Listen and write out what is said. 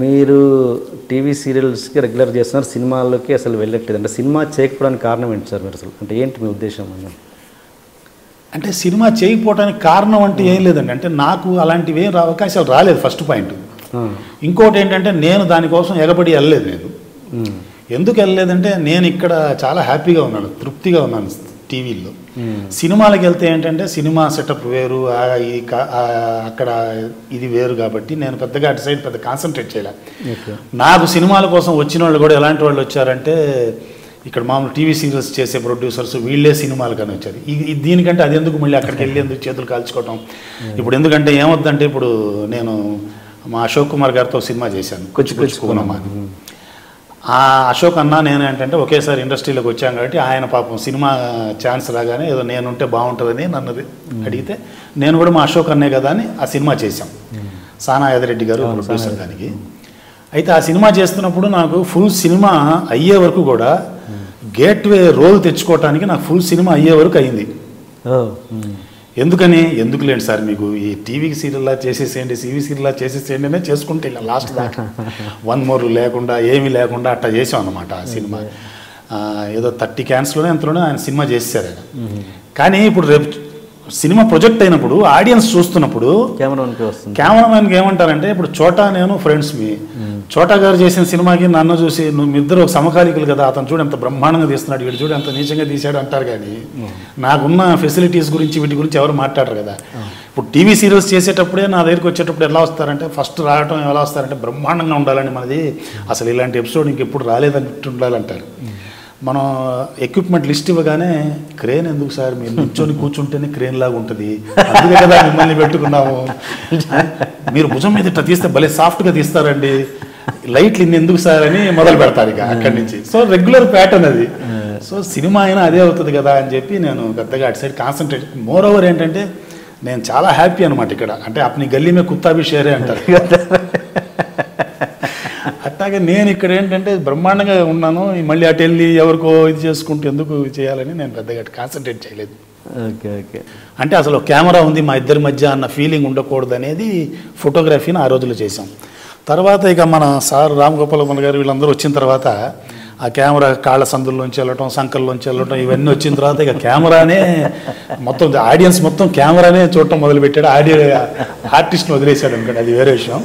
మీరు TV సీరియల్స్కి regular చేస్తున్నారు, సినిమాల్లోకి అసలు వెళ్ళట్లేదు అంటే సినిమా చేయకపోవడానికి కారణం ఏంటి సార్? మీరు అసలు అంటే ఏంటి మీ ఉద్దేశం? అంటే సినిమా చేయకపోవడానికి కారణం అంటే ఏం లేదండి. అంటే నాకు అలాంటివి ఏం అవకాశాలు రాలేదు, ఫస్ట్ పాయింట్. ఇంకోటి ఏంటంటే నేను దానికోసం ఎగబడి వెళ్ళలేదు. నేను ఎందుకు వెళ్ళలేదంటే నేను ఇక్కడ చాలా హ్యాపీగా ఉన్నాను, తృప్తిగా ఉన్నాను టీవీలో. సినిమాలకు వెళ్తే ఏంటంటే సినిమా సెటప్ వేరు, అక్కడ ఇది వేరు, కాబట్టి నేను పెద్దగా అటు సైడ్ పెద్ద కాన్సన్ట్రేట్ చేయలే. నాకు సినిమాల కోసం వచ్చిన వాళ్ళు కూడా ఎలాంటి వాళ్ళు వచ్చారంటే ఇక్కడ మామూలు టీవీ సీరియల్స్ చేసే ప్రొడ్యూసర్స్ వీళ్ళే సినిమాలు కానీ వచ్చారు. దీనికంటే అది ఎందుకు మళ్ళీ అక్కడికి వెళ్ళి ఎందుకు చేతులు కాల్చుకోవటం. ఇప్పుడు ఎందుకంటే ఏమొద్దంటే ఇప్పుడు నేను మా అశోక్ కుమార్ గారితో సినిమా చేశాను, కొచ్చుకున్నమ్మా. ఆ అశోక్ అన్న నేను ఏంటంటే ఒకేసారి ఇండస్ట్రీలోకి వచ్చాం కాబట్టి ఆయన పాపం సినిమా ఛాన్స్ రాగానే ఏదో నేనుంటే బాగుంటుందని నన్ను అడిగితే నేను కూడా మా అశోక్ అన్నే కదా అని ఆ సినిమా చేశాం. సానా యాదిరెడ్డి గారు ప్రొడ్యూసర్ దానికి. అయితే ఆ సినిమా చేస్తున్నప్పుడు నాకు ఫుల్ సినిమా అయ్యే వరకు కూడా గేట్వే రోల్ తెచ్చుకోవటానికి నాకు ఫుల్ సినిమా అయ్యే వరకు అయింది. ఎందుకులేండి సార్, మీకు ఈ టీవీకి సీరియల్లా చేసేసేయండి, టీవీ సీరియల్లా చేసేసేయండి అనే చేసుకుంటే ఇలా లాస్ట్ దాకా 1 more లేకుండా ఏమీ లేకుండా అట్లా చేసాం అన్నమాట. ఆ సినిమా ఏదో 30 cans-లోనే ఎంతలోనే ఆయన సినిమా చేశారు ఆయన. కానీ ఇప్పుడు రేపు సినిమా ప్రొజెక్ట్ అయినప్పుడు ఆడియన్స్ చూస్తున్నప్పుడు కెమెరామెన్కి ఏమంటారంటే ఇప్పుడు చోటా నేను ఫ్రెండ్స్ చోటా గారు చేసిన సినిమాకి నన్ను చూసి నువ్వు ఇద్దరు ఒక సమకాలికలు కదా, అతను చూడు ఎంత బ్రహ్మాండంగా తీస్తున్నాడు, వీడు చూడు ఎంత నీచంగా తీశాడు అంటారు. కానీ నాకున్న ఫెసిలిటీస్ గురించి వీటి గురించి ఎవరు మాట్లాడరు కదా. ఇప్పుడు టీవీ సీరియల్స్ చేసేటప్పుడే నా దగ్గరికి వచ్చేటప్పుడు ఎలా వస్తారంటే ఫస్ట్ రావటం ఎలా వస్తారంటే బ్రహ్మాండంగా ఉండాలని, మనది అసలు ఇలాంటి ఎపిసోడ్ ఇంకెప్పుడు రాలేదంటూ ఉండాలంటారు. మనం ఎక్విప్మెంట్ లిస్ట్ ఇవ్వగానే క్రేన్ ఎందుకు సార్, మీరు నిల్చొని కూర్చుంటేనే క్రేన్ లాగా ఉంటుంది, అందుకే కదా మిమ్మల్ని పెట్టుకున్నాము, మీరు భుజం మీద ఇట్లా తీస్తే భలే సాఫ్ట్గా తీస్తారండి, లైట్లు ఇన్ని ఎందుకు సార్ అని మొదలు పెడతారు ఇక అక్కడి నుంచి. సో రెగ్యులర్ ప్యాటర్న్ అది. సో సినిమా అయినా అదే అవుతుంది కదా అని చెప్పి నేను పెద్దగా అటు సైడ్ కాన్సన్ట్రేట్. మోర్ ఓవర్ ఏంటంటే నేను చాలా హ్యాపీ అనమాట ఇక్కడ. అంటే అప్పుడు గల్లీ మీద కుత్తా భీ షేరే అంటారు, అట్లాగే నేను ఇక్కడ ఏంటంటే బ్రహ్మాండంగా ఉన్నాను. మళ్ళీ అటు వెళ్ళి ఎవరికో ఇది చేసుకుంటూ ఎందుకు చేయాలని నేను పెద్దగా కాన్సన్ట్రేట్ చేయలేదు. అంటే అసలు కెమెరా ఉంది మా ఇద్దరి మధ్య అన్న ఫీలింగ్ ఉండకూడదు అనేది ఫోటోగ్రఫీని ఆ రోజుల్లో చేసాం. తర్వాత ఇక మన సార్ రామ్ గోపాల్ గారు వీళ్ళందరూ వచ్చిన తర్వాత ఆ కెమెరా కాళ్ళ సందుల్లోంచి వెళ్ళటం, సంకల్లోంచి వెళ్ళటం ఇవన్నీ వచ్చిన తర్వాత ఇక కెమెరానే మొత్తం ఆడియన్స్ మొత్తం కెమెరానే చూడటం మొదలుపెట్టాడు. ఆర్టిస్ట్ని వదిలేశాడు అనుకోండి, అది వేరే విషయం.